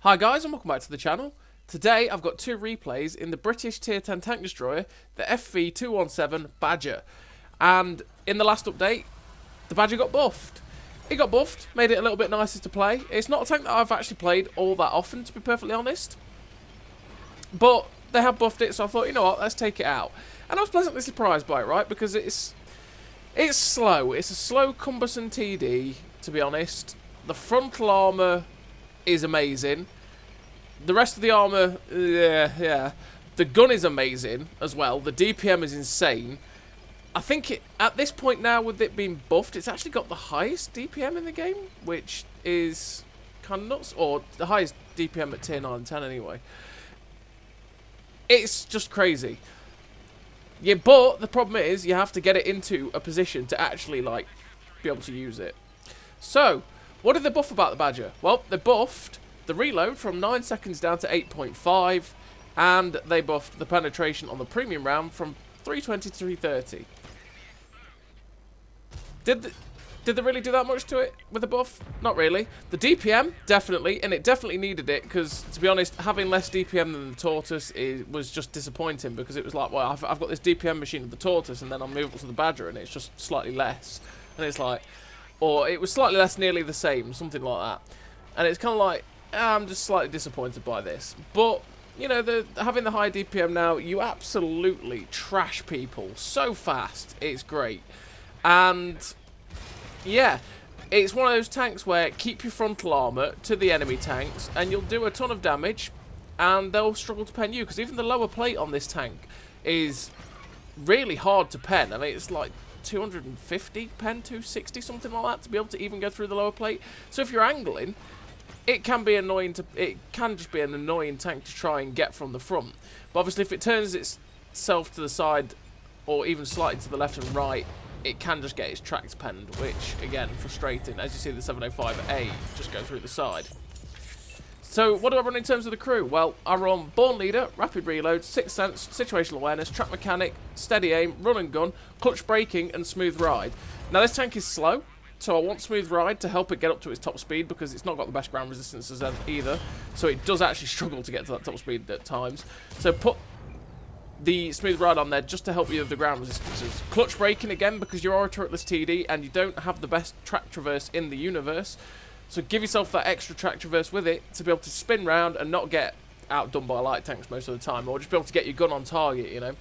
Hi guys and welcome back to the channel. Today I've got two replays in the British Tier 10 tank destroyer, the FV217 Badger. And in the last update, the Badger got buffed. It got buffed, made it a little bit nicer to play. It's not a tank that I've actually played all that often, to be perfectly honest. But they have buffed it, so I thought, you know what, let's take it out. And I was pleasantly surprised by it, right? Because it's slow. It's a slow, cumbersome TD, to be honest. The frontal armour is amazing. The rest of the armour, yeah. The gun is amazing as well. The DPM is insane. I think at this point now, with it being buffed, it's actually got the highest DPM in the game, which is kind of nuts. Or the highest DPM at tier 9 and 10 anyway. It's just crazy. Yeah, but the problem is you have to get it into a position to actually, like, be able to use it. So, what did they buff about the Badger? Well, they buffed the reload from 9 seconds down to 8.5, and they buffed the penetration on the premium round from 320 to 330. Did they really do that much to it with the buff? Not really. The DPM, definitely, and it definitely needed it, because, to be honest, having less DPM than the Tortoise was just disappointing, because it was like, well, I've got this DPM machine of the Tortoise, and then I'm moving to the Badger, and it's just slightly less. And it's like, or it was slightly less, nearly the same, something like that. And it's kind of like, I'm just slightly disappointed by this. But, you know, having the high DPM now, you absolutely trash people so fast. It's great. And yeah, it's one of those tanks where keep your frontal armour to the enemy tanks and you'll do a ton of damage and they'll struggle to pen you, because even the lower plate on this tank is really hard to pen. I mean, it's like 250 pen, 260, something like that, to be able to even go through the lower plate. So if you're angling, it can be annoying it can just be an annoying tank to try and get from the front. But obviously if it turns itself to the side or even slightly to the left and right, it can just get its tracks penned, which again, frustrating. As you see, the 705A just go through the side. So what do I run in terms of the crew? Well, I run Born Leader, Rapid Reload, Sixth Sense, Situational Awareness, Track Mechanic, Steady Aim, Run and Gun, Clutch Braking and Smooth Ride. Now this tank is slow, so I want Smooth Ride to help it get up to its top speed, because it's not got the best ground resistance either. So it does actually struggle to get to that top speed at times. So put the Smooth Ride on there just to help you with the ground resistances. Clutch Braking again, because you're already turretless TD and you don't have the best track traverse in the universe. So give yourself that extra track traverse with it to be able to spin round and not get outdone by light tanks most of the time, or just be able to get your gun on target, you know.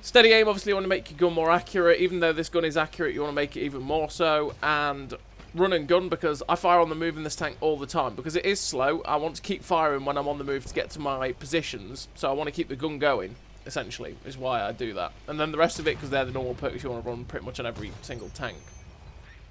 Steady Aim, obviously you want to make your gun more accurate. Even though this gun is accurate, you want to make it even more so. And Run and Gun, because I fire on the move in this tank all the time. Because it is slow, I want to keep firing when I'm on the move to get to my positions. So I want to keep the gun going, essentially, is why I do that. And then the rest of it, because they're the normal perks you want to run pretty much on every single tank.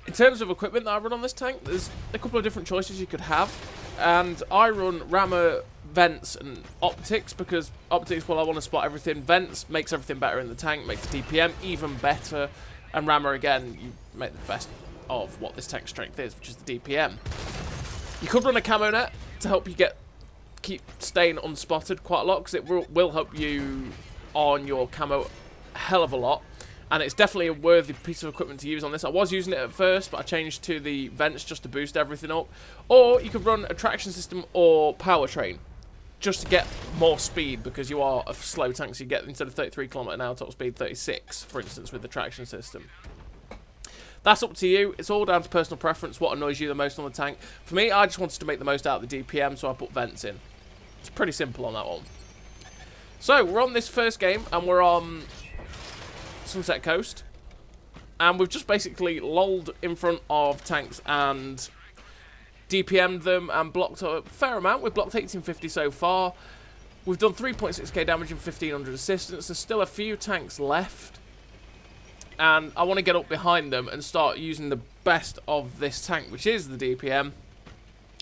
In terms of equipment that I run on this tank, there's a couple of different choices you could have. And I run rammer, vents and optics, because optics, well, I want to spot everything. Vents makes everything better in the tank, makes the DPM even better. And rammer, again, you make the best of what this tank's strength is, which is the DPM. You could run a camo net to help you keep staying unspotted quite a lot, because it will help you on your camo a hell of a lot. And it's definitely a worthy piece of equipment to use on this. I was using it at first, but I changed to the vents just to boost everything up. Or you could run a traction system or powertrain just to get more speed, because you are a slow tank, so you get, instead of 33 km/h top speed, 36, for instance, with the traction system. That's up to you. It's all down to personal preference, what annoys you the most on the tank. For me, I just wanted to make the most out of the DPM, so I put vents in. It's pretty simple on that one. So, we're on this first game, and we're on Sunset Coast, and we've just basically lolled in front of tanks and DPM'd them and blocked a fair amount. We've blocked 1850 so far. We've done 3.6k damage and 1500 assistance. There's still a few tanks left, and I want to get up behind them and start using the best of this tank, which is the DPM.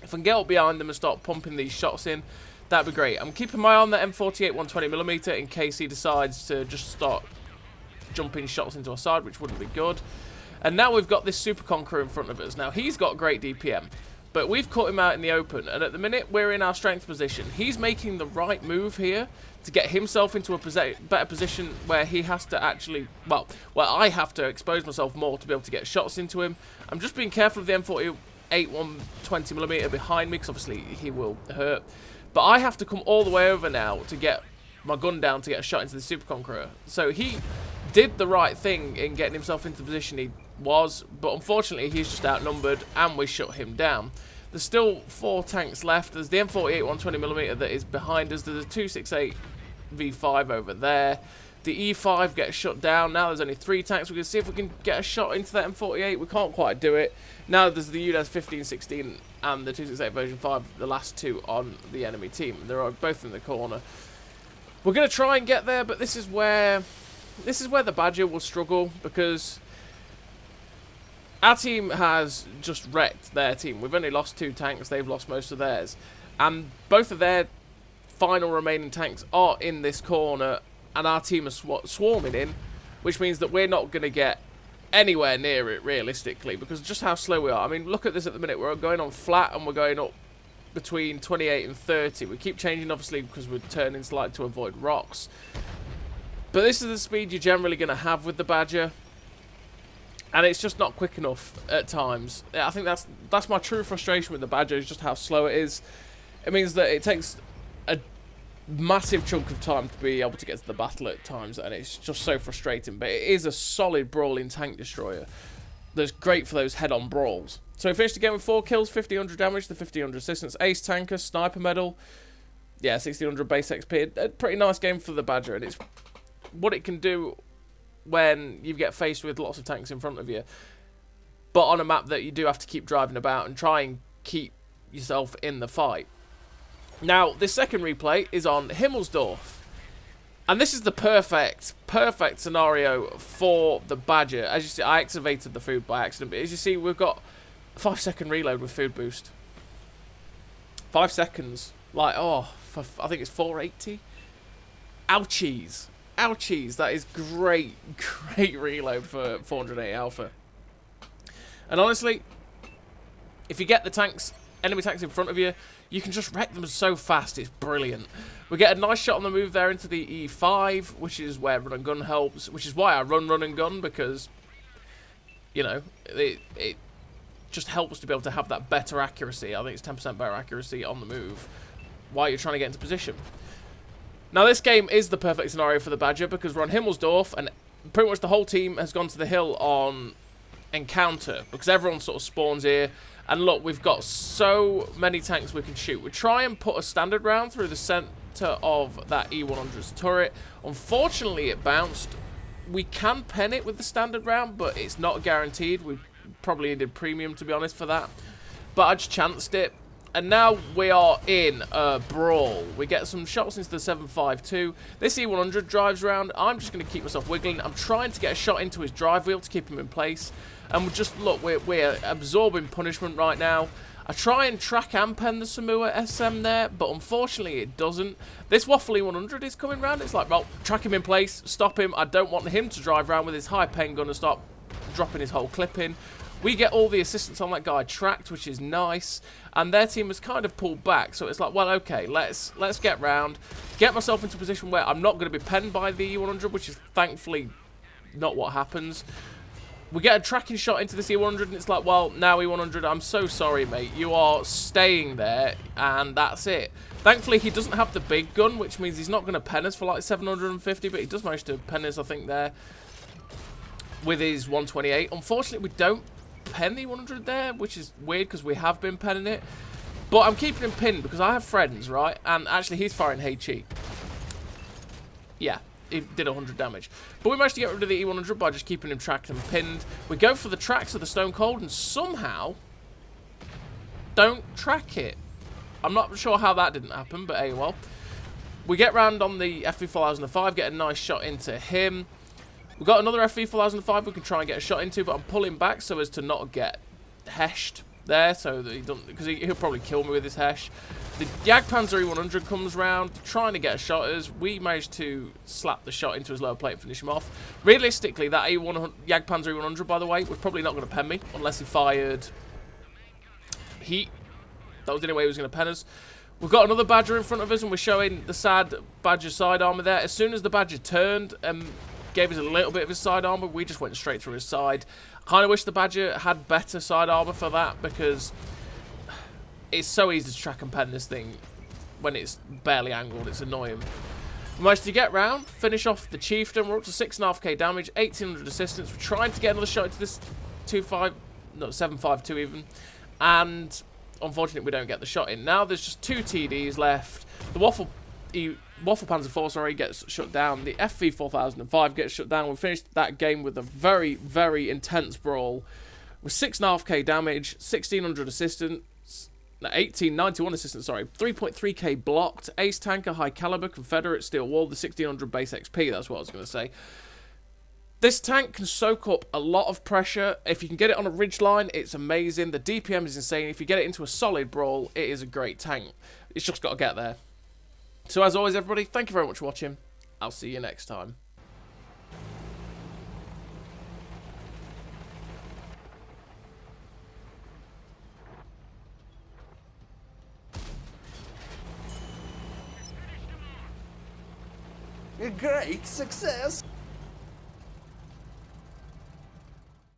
If I can get up behind them and start pumping these shots in, that'd be great. I'm keeping my eye on the M48 120mm in case he decides to just start jumping shots into our side, which wouldn't be good. And now we've got this Super Conqueror in front of us. Now, he's got great DPM, but we've caught him out in the open, and at the minute we're in our strength position. He's making the right move here to get himself into a better position where he has to actually, well, where I have to expose myself more to be able to get shots into him. I'm just being careful of the 120mm behind me, because obviously he will hurt. But I have to come all the way over now to get my gun down to get a shot into the Super Conqueror. So he did the right thing in getting himself into the position he was, but unfortunately he's just outnumbered and we shut him down. There's still 4 tanks left. There's the M48 120mm that is behind us. There's a 268 V5 over there. The E5 gets shut down. Now there's only 3 tanks. We're going to see if we can get a shot into that M48. We can't quite do it. Now there's the UDAS 1516 and the 268 version 5, the last 2 on the enemy team. They're both in the corner. We're going to try and get there, but this is where the Badger will struggle, because our team has just wrecked their team. We've only lost 2 tanks. They've lost most of theirs. And both of their final remaining tanks are in this corner, and our team is swarming in, which means that we're not going to get anywhere near it, realistically, because just how slow we are. I mean, look at this at the minute. We're going on flat, and we're going up between 28 and 30. We keep changing, obviously, because we're turning slight to avoid rocks. But this is the speed you're generally going to have with the Badger, and it's just not quick enough at times. I think that's my true frustration with the Badger, is just how slow it is. It means that it takes a massive chunk of time to be able to get to the battle at times, and it's just so frustrating. But it is a solid brawling tank destroyer that's great for those head-on brawls. So we finished the game with 4 kills, 1500 damage, the 1500 assistance, ace tanker, sniper medal, yeah, 1600 base XP. A pretty nice game for the Badger, and it's what it can do when you get faced with lots of tanks in front of you, but on a map that you do have to keep driving about and try and keep yourself in the fight. Now, this second replay is on Himmelsdorf, and this is the perfect scenario for the Badger. As you see, I activated the food by accident, but as you see, we've got a 5-second reload with food boost. 5 seconds. Like, oh, I think it's 480. Ouchies. Ouchies. That is great reload for 408 alpha. And honestly, if you get the tanks, enemy tanks in front of you, you can just wreck them so fast. It's brilliant. We get a nice shot on the move there into the E5, which is where run and gun helps, which is why I run and gun, because, you know, it just helps to be able to have that better accuracy. I think it's 10% better accuracy on the move while you're trying to get into position. Now, this game is the perfect scenario for the Badger, because we're on Himmelsdorf, and pretty much the whole team has gone to the hill on encounter, because everyone sort of spawns here. And look, we've got so many tanks we can shoot. We try and put a standard round through the centre of that E100's turret. Unfortunately, it bounced. We can pen it with the standard round, but it's not guaranteed. We probably needed premium, to be honest, for that. But I just chanced it. And now we are in a brawl. We get some shots into the 752. This E100 drives around. I'm just going to keep myself wiggling. I'm trying to get a shot into his drive wheel to keep him in place. And we just, look, we're absorbing punishment right now. I try and track and pen the Samua SM there, but unfortunately it doesn't. This Waffle E100 is coming round. It's like, well, track him in place, stop him. I don't want him to drive around with his high pen gun and start dropping his whole clip in. We get all the assistance on that guy tracked, which is nice, and their team has kind of pulled back. So it's like, well, okay, let's get round, get myself into a position where I'm not going to be penned by the E100, which is thankfully not what happens. We get a tracking shot into this E100, and it's like, well, now E100, I'm so sorry, mate. You are staying there, and that's it. Thankfully, he doesn't have the big gun, which means he's not going to pen us for like 750, but he does manage to pen us, I think, there with his 128. Unfortunately, we don't pen the 100 there, which is weird because we have been penning it. But I'm keeping him pinned because I have friends, right? And actually, he's firing HE. Yeah, he did 100 damage. But we managed to get rid of the E100 by just keeping him tracked and pinned. We go for the tracks of the Stone Cold and somehow don't track it. I'm not sure how that didn't happen, but hey, well. We get round on the FV217, get a nice shot into him. We've got another FV217 we can try and get a shot into, but I'm pulling back so as to not get heshed there, so that he doesn't, because he'll probably kill me with his hesh. The Jagdpanzer E100 comes round, trying to get a shot at us. We managed to slap the shot into his lower plate and finish him off. Realistically, that Jagdpanzer E100, by the way, was probably not going to pen me unless he fired heat. That was the only way he was going to pen us. We've got another Badger in front of us, and we're showing the sad Badger side armor there. As soon as the Badger turned, gave us a little bit of his side armor. We just went straight through his side. Kind of wish the Badger had better side armor for that, because it's so easy to track and pen this thing when it's barely angled. It's annoying. We managed to get round, finish off the Chieftain. We're up to 6.5k damage, 1800 assistance. We're trying to get another shot into this 752 even, and unfortunately we don't get the shot in. Now there's just 2 TDs left. The Waffle Panzer IV, sorry, gets shut down. The FV217 gets shut down. We finished that game with a very, very intense brawl with 6.5k damage, 1600 assistance. 1891 assistance, sorry, 3.3k blocked, ace tanker, high caliber, Confederate, steel wall, the 1600 base XP, that's what I was going to say. This tank can soak up a lot of pressure. If you can get it on a ridge line, it's amazing. The DPM is insane. If you get it into a solid brawl, it is a great tank. It's just got to get there. So as always, everybody, thank you very much for watching. I'll see you next time. A great success!